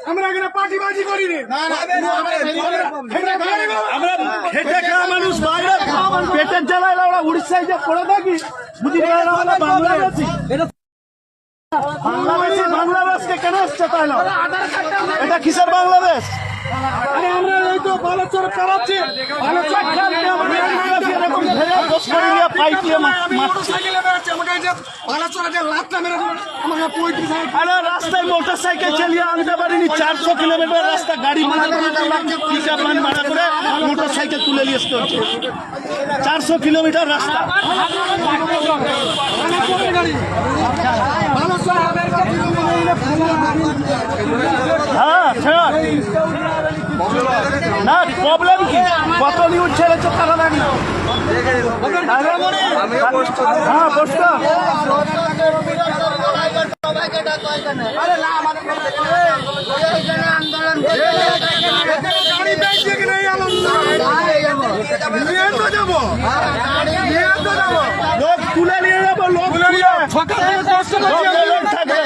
আমরা এখানে পার্টিবাজি করিনি। আমরা খেটে খাওয়া মানুষ, বাইরে পেটের জ্বালায় আমরা উড়িষ্যায় যে পড়ে থাকি, বুঝি বাংলাদেশি। বাংলাদেশকে কেন আসছে তাহলে? এটা কিসের বাংলাদেশ? আমরা এই তো বালেশ্বর পেরাচ্ছি, রাস্তায় মোটর সাইকেল চালিয়ে আনতে পারিনি। 400 কিলোমিটার রাস্তা গাড়ি ভাড়া করে মোটর সাইকেল তুলে নিয়ে আসতে হচ্ছে। 400 কিলোমিটার রাস্তা। হ্যাঁ না, প্রবলেম কি? কত নিউজ ছেড়েছে তারা জানি না। হ্যাঁ বসত লোক তুলে নিয়ে যাবো, লোক থাকে।